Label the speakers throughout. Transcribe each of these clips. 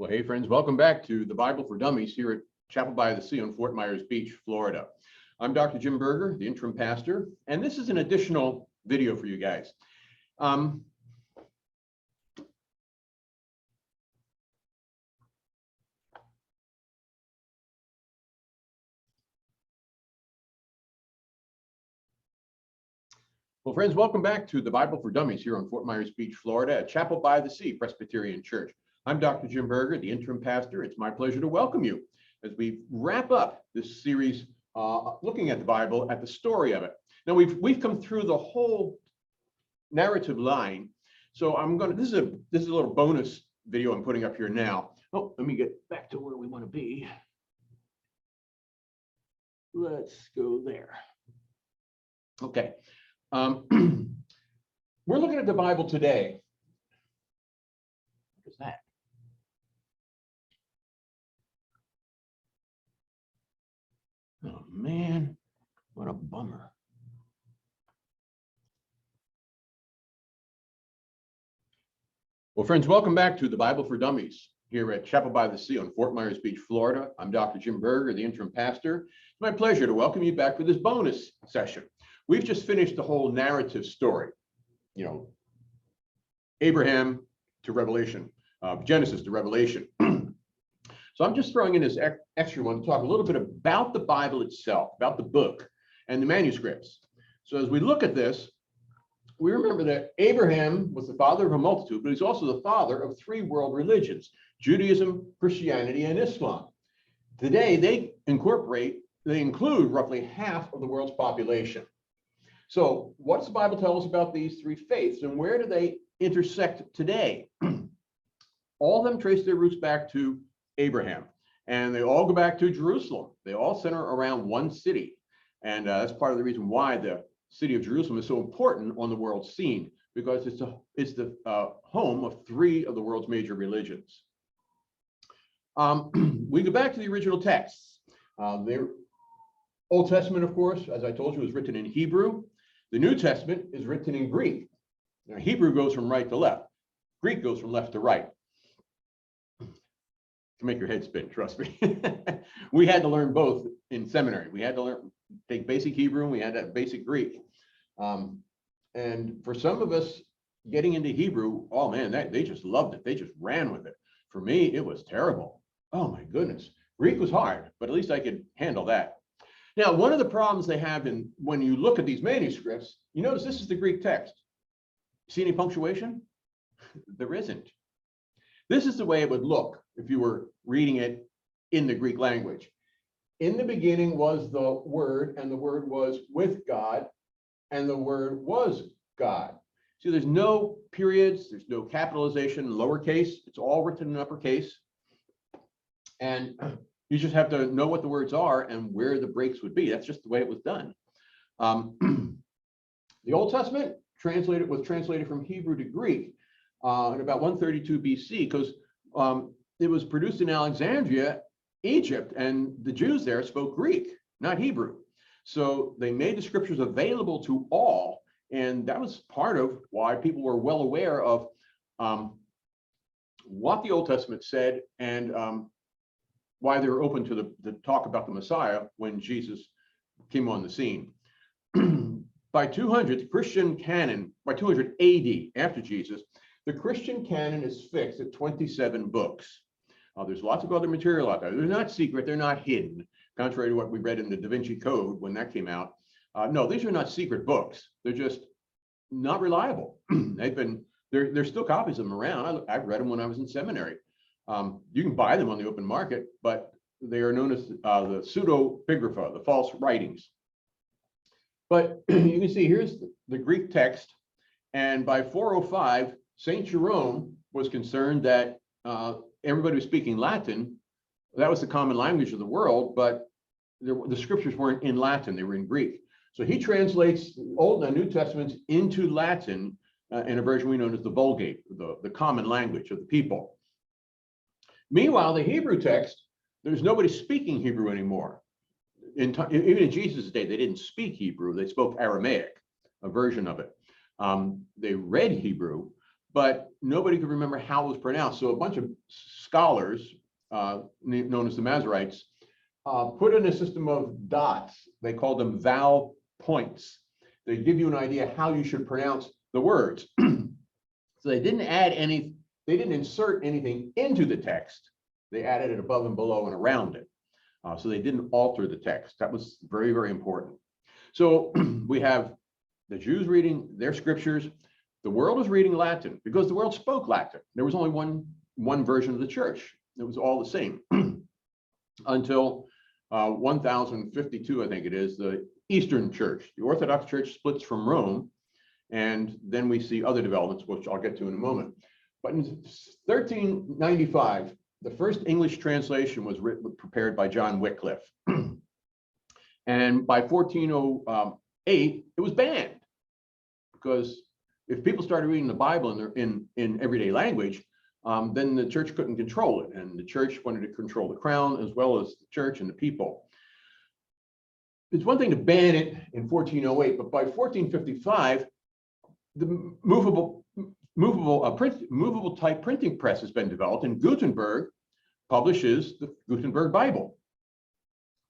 Speaker 1: Well, hey, friends, welcome back to the Bible for Dummies here at Chapel by the Sea on Fort Myers Beach, Florida. I'm Dr. Jim Berger, the interim pastor, and this is an additional video for you guys. Well, friends, welcome back to the Bible for Dummies here on Fort Myers Beach, Florida at Chapel by the Sea Presbyterian Church. I'm Dr. Jim Berger, the interim pastor. It's my pleasure to welcome you as we wrap up this series looking at the Bible, at the story of it. Now, we've come through the whole narrative line. So this is a little bonus video I'm putting up here now. Oh, let me get back to where we want to be. Let's go there. Okay. We're looking at the Bible today. What is that? Oh man, what a bummer. Well, friends, welcome back to the Bible for Dummies here at Chapel by the Sea on Fort Myers Beach, Florida. I'm Dr. Jim Berger, the interim pastor. It's my pleasure to welcome you back for this bonus session. We've just finished the whole narrative story, Abraham to Revelation, Genesis to Revelation. So I'm just throwing in this extra one to talk a little bit about the Bible itself, about the book and the manuscripts. So as we look at this, we remember that Abraham was the father of a multitude, but he's also the father of three world religions: Judaism, Christianity, and Islam. Today, they include roughly half of the world's population. So what's the Bible tell us about these three faiths, and where do they intersect today? All of them trace their roots back to Abraham, and they all go back to Jerusalem. They all center around one city, and that's part of the reason why the city of Jerusalem is so important on the world scene, because it's the home of three of the world's major religions. We go back to the original texts. The Old Testament, of course, as I told you, is written in Hebrew. The New Testament is written in Greek. Now, Hebrew goes from right to left. Greek goes from left to right. To make your head spin, trust me. We had to learn both in seminary. We had to take basic Hebrew, and we had that basic Greek. And for some of us getting into Hebrew, oh man, they just loved it. They just ran with it. For me, it was terrible. Oh my goodness. Greek was hard, but at least I could handle that. Now, one of the problems they have when you look at these manuscripts, you notice this is the Greek text. See any punctuation? There isn't. This is the way it would look if you were reading it in the Greek language. In the beginning was the Word, and the Word was with God, and the Word was God. See, there's no periods, there's no capitalization, lowercase. It's all written in uppercase. And you just have to know what the words are and where the breaks would be. That's just the way it was done. The Old Testament was translated from Hebrew to Greek in about 132 BC, because it was produced in Alexandria, Egypt, and the Jews there spoke Greek, not Hebrew. So they made the scriptures available to all, and that was part of why people were well aware of what the Old Testament said, and why they were open to the talk about the Messiah when Jesus came on the scene. By 200, the Christian canon, by 200 AD, after Jesus, the Christian canon is fixed at 27 books. There's lots of other material out there. They're not secret, they're not hidden, contrary to what we read in the Da Vinci Code when that came out. No, these are not secret books. They're just not reliable. There's still copies of them around. I've read them when I was in seminary. You can buy them on the open market, but they are known as the pseudepigrapha, the false writings. But you can see here's the Greek text, and by 405, St. Jerome was concerned that everybody was speaking Latin. That was the common language of the world, but the scriptures weren't in Latin, they were in Greek. So he translates Old and New Testaments into Latin in a version we know as the Vulgate, the common language of the people. Meanwhile, the Hebrew text, there's nobody speaking Hebrew anymore. Even in Jesus' day, they didn't speak Hebrew, they spoke Aramaic, a version of it. They read Hebrew, but nobody could remember how it was pronounced. So a bunch of scholars, known as the Masoretes, put in a system of dots. They called them vowel points. They give you an idea how you should pronounce the words. So they didn't they didn't insert anything into the text. They added it above and below and around it. So they didn't alter the text. That was very, very important. So we have the Jews reading their scriptures. The world was reading Latin because the world spoke Latin. There was only one version of the church. It was all the same until 1052, I think it is, the Eastern Church. The Orthodox Church splits from Rome, and then we see other developments, which I'll get to in a moment. But in 1395, the first English translation was prepared by John Wycliffe. And by 1408, it was banned, because if people started reading the Bible in everyday language, then the church couldn't control it. And the church wanted to control the crown as well as the church and the people. It's one thing to ban it in 1408, but by 1455, the movable type printing press has been developed, and Gutenberg publishes the Gutenberg Bible.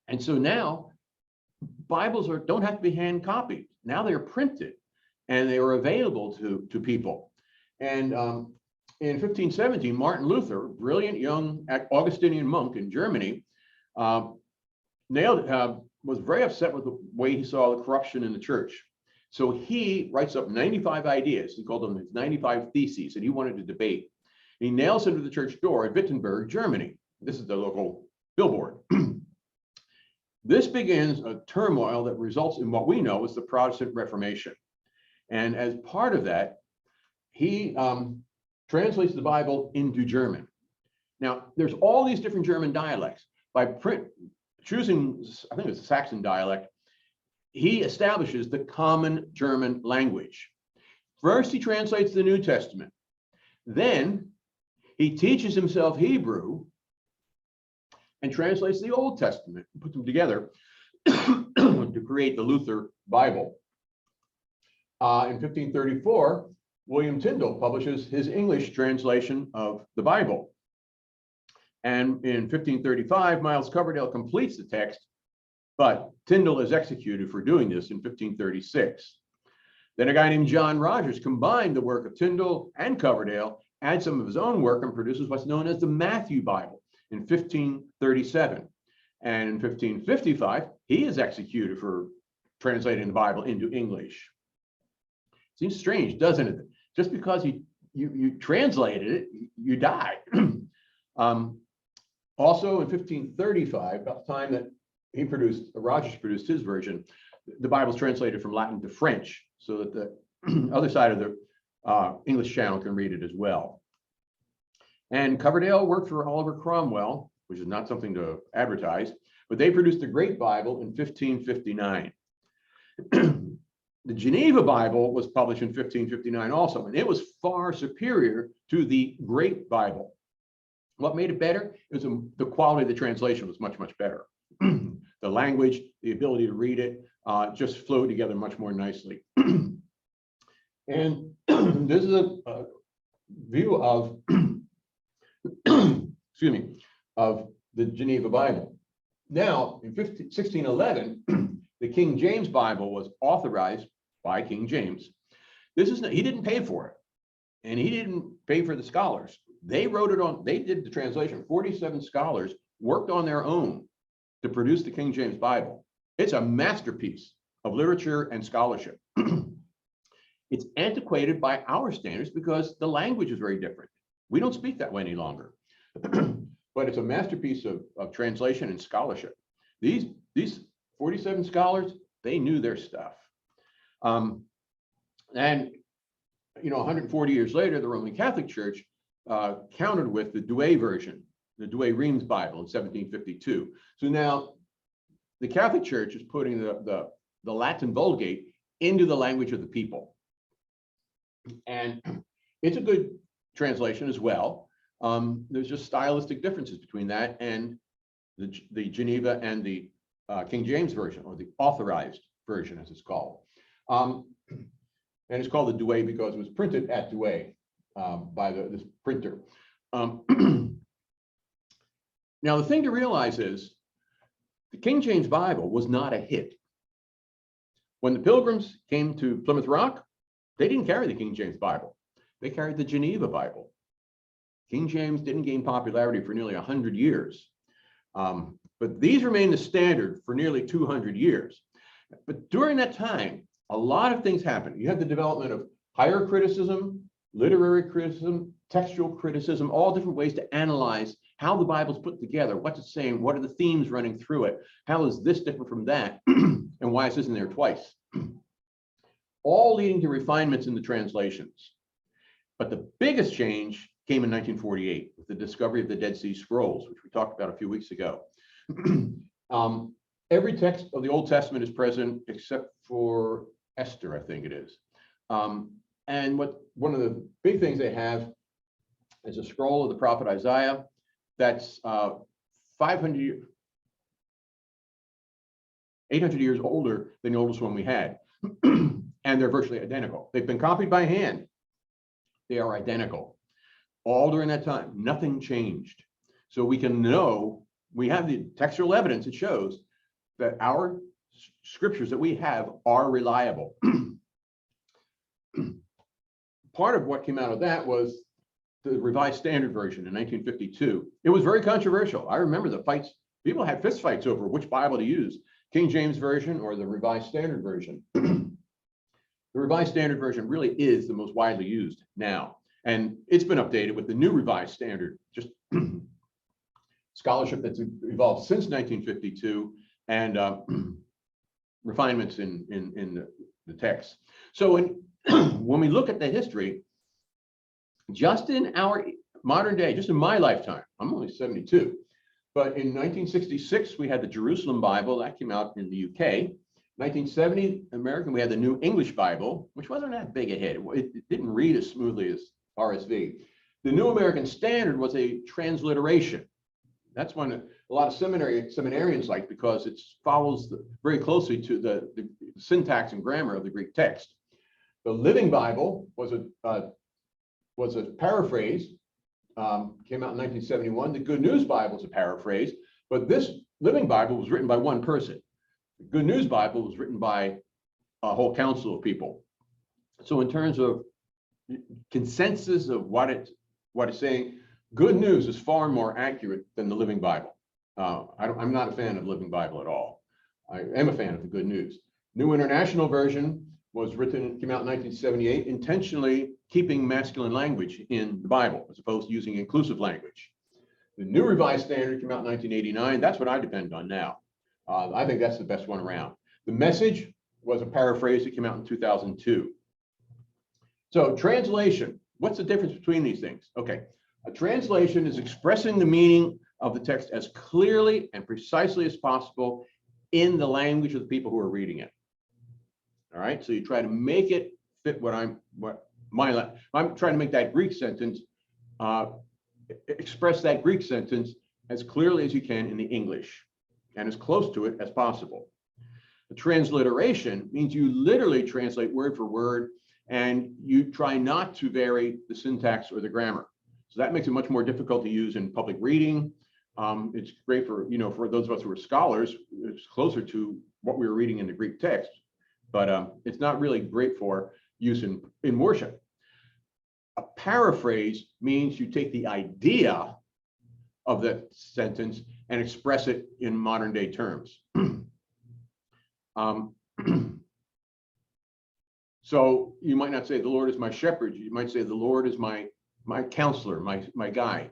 Speaker 1: And so now Bibles don't have to be hand copied. Now they're printed and they are available to people. And in 1517, Martin Luther, brilliant young Augustinian monk in Germany, was very upset with the way he saw the corruption in the church. So he writes up 95 ideas. He called them his 95 theses, and he wanted to debate. He nails them to the church door at Wittenberg, Germany. This is the local billboard. This begins a turmoil that results in what we know as the Protestant Reformation. And as part of that, he translates the Bible into German. Now, there's all these different German dialects. By choosing, I think it's a Saxon dialect, he establishes the common German language. First, he translates the New Testament. Then he teaches himself Hebrew and translates the Old Testament, puts them together to create the Luther Bible. In 1534, William Tyndale publishes his English translation of the Bible. And in 1535, Miles Coverdale completes the text, but Tyndale is executed for doing this in 1536. Then a guy named John Rogers combined the work of Tyndale and Coverdale, adds some of his own work, and produces what's known as the Matthew Bible in 1537. And in 1555, he is executed for translating the Bible into English. Seems strange, doesn't it? Just because you translated it, you die. Also in 1535, about the time that Rogers produced his version, the Bible's translated from Latin to French so that the other side of the English channel can read it as well. And Coverdale worked for Oliver Cromwell, which is not something to advertise, but they produced the Great Bible in 1559. The Geneva Bible was published in 1559 also, and it was far superior to the Great Bible. What made it better? It was the quality of the translation was much, much better. The language, the ability to read it, just flowed together much more nicely. And this is a view of, excuse me, of the Geneva Bible. Now, in 1611, the King James Bible was authorized by King James. He didn't pay for it, and he didn't pay for the scholars. They wrote it on, they did the translation. 47 scholars worked on their own to produce the King James Bible. It's a masterpiece of literature and scholarship. It's antiquated by our standards because the language is very different. We don't speak that way any longer. But it's a masterpiece of translation and scholarship. These 47 scholars, they knew their stuff. And 140 years later, the Roman Catholic Church countered with the Douay version, the Douay-Rheims Bible in 1752. So now the Catholic Church is putting the Latin Vulgate into the language of the people. And it's a good translation as well. There's just stylistic differences between that and the Geneva and the King James version, or the authorized version, as it's called. And it's called the Douay because it was printed at Douay. by this printer. Now, the thing to realize is the King James Bible was not a hit. When the Pilgrims came to Plymouth Rock, they didn't carry the King James Bible. They carried the Geneva Bible. King James didn't gain popularity for nearly 100 years. But these remained the standard for nearly 200 years. But during that time, a lot of things happened. You had the development of higher criticism, literary criticism, textual criticism, all different ways to analyze how the Bible's put together, what's it saying, what are the themes running through it, how is this different from that, and why is this in there twice? All leading to refinements in the translations. But the biggest change came in 1948 with the discovery of the Dead Sea Scrolls, which we talked about a few weeks ago. Every text of the Old Testament is present except for Esther, I think it is. And one of the big things they have is a scroll of the prophet Isaiah that's 800 years older than the oldest one we had. And they're virtually identical. They've been copied by hand. They are identical. All during that time, nothing changed. So we can know, we have the textual evidence that shows that our scriptures that we have are reliable. Part of what came out of that was the Revised Standard Version in 1952. It was very controversial. I remember the fights. People had fist fights over which Bible to use, King James Version or the Revised Standard Version. The Revised Standard Version really is the most widely used now. And it's been updated with the new Revised Standard, just scholarship that's evolved since 1952 and refinements in the text. So when we look at the history, just in our modern day, just in my lifetime, I'm only 72, but in 1966, we had the Jerusalem Bible that came out in the UK. 1970, American, we had the New English Bible, which wasn't that big a hit. It didn't read as smoothly as RSV. The New American Standard was a transliteration. That's one a lot of seminarians like because it follows very closely to the syntax and grammar of the Greek text. The Living Bible was a paraphrase, came out in 1971. The Good News Bible is a paraphrase, but this Living Bible was written by one person. The Good News Bible was written by a whole council of people. So in terms of consensus of what it's saying, Good News is far more accurate than the Living Bible. I'm not a fan of Living Bible at all. I am a fan of the Good News. New International Version was written, came out in 1978, intentionally keeping masculine language in the Bible as opposed to using inclusive language. The New Revised Standard came out in 1989. That's what I depend on now. I think that's the best one around. The Message was a paraphrase that came out in 2002. So translation, what's the difference between these things? Okay, a translation is expressing the meaning of the text as clearly and precisely as possible in the language of the people who are reading it. All right, so you try to make it fit I'm trying to make that Greek sentence, express that Greek sentence as clearly as you can in the English and as close to it as possible. The transliteration means you literally translate word for word and you try not to vary the syntax or the grammar. So that makes it much more difficult to use in public reading. It's great for, for those of us who are scholars, it's closer to what we were reading in the Greek text, but it's not really great for use in worship. A paraphrase means you take the idea of the sentence and express it in modern day terms. So you might not say the Lord is my shepherd. You might say the Lord is my counselor, my guide.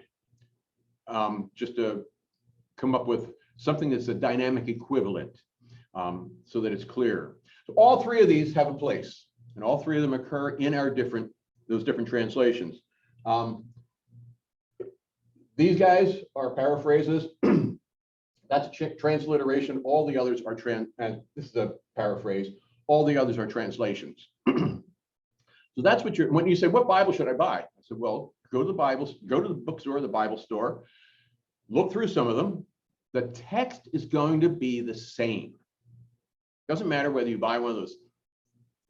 Speaker 1: Just to come up with something that's a dynamic equivalent so that it's clear. So all three of these have a place and all three of them occur in our those different translations. These guys are paraphrases. That's transliteration. All the others are and this is a paraphrase. All the others are translations. So that's what when you say, what Bible should I buy? I said, well, go to the bookstore, the Bible store, look through some of them. The text is going to be the same. Doesn't matter whether you buy one of those,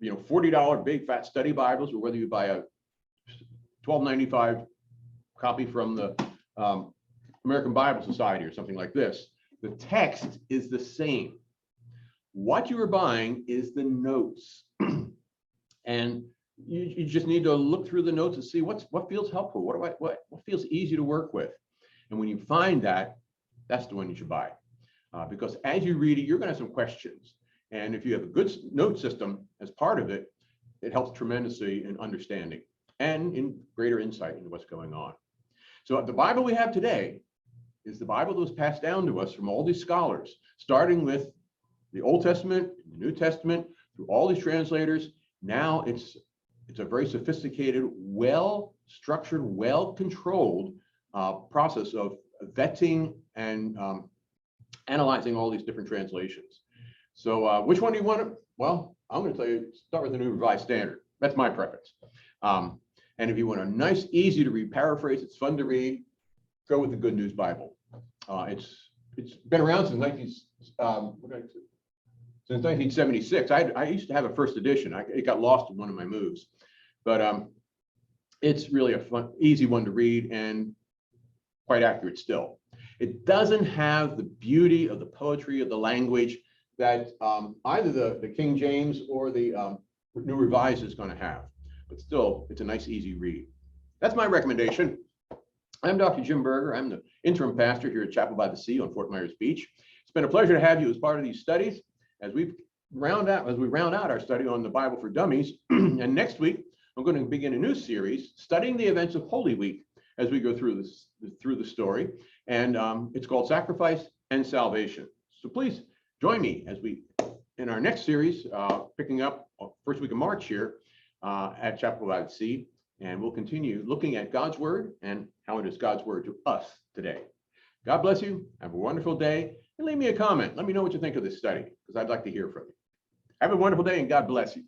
Speaker 1: $40 big fat study Bibles or whether you buy a $12.95 copy from the American Bible Society or something like this. The text is the same. What you are buying is the notes. And you just need to look through the notes and see what feels helpful, what feels easy to work with. And when you find that, that's the one you should buy. Because as you read it, you're going to have some questions. And if you have a good note system as part of it, it helps tremendously in understanding and in greater insight into what's going on. So the Bible we have today is the Bible that was passed down to us from all these scholars, starting with the Old Testament, the New Testament, through all these translators. Now it's a very sophisticated, well-structured, well-controlled process of vetting and analyzing all these different translations. So which one do you want to? Well, I'm going to tell you, start with the New Revised Standard. That's my preference. And if you want a nice, easy to read paraphrase, it's fun to read, go with the Good News Bible. It's been around since 1976. I used to have a first edition. It got lost in one of my moves, but it's really a fun, easy one to read and quite accurate still. It doesn't have the beauty of the poetry of the language that either the King James or the New Revised is going to have, but still, it's a nice, easy read. That's my recommendation. I'm Dr. Jim Berger. I'm the interim pastor here at Chapel by the Sea on Fort Myers Beach. It's been a pleasure to have you as part of these studies as we round out our study on the Bible for Dummies. And next week, I'm going to begin a new series studying the events of Holy Week as we go through the story. And it's called Sacrifice and Salvation. So please join me as we, in our next series, picking up first week of March here at Chapel by the Sea. And we'll continue looking at God's Word and how it is God's Word to us today. God bless you. Have a wonderful day. And leave me a comment. Let me know what you think of this study, because I'd like to hear from you. Have a wonderful day, and God bless you.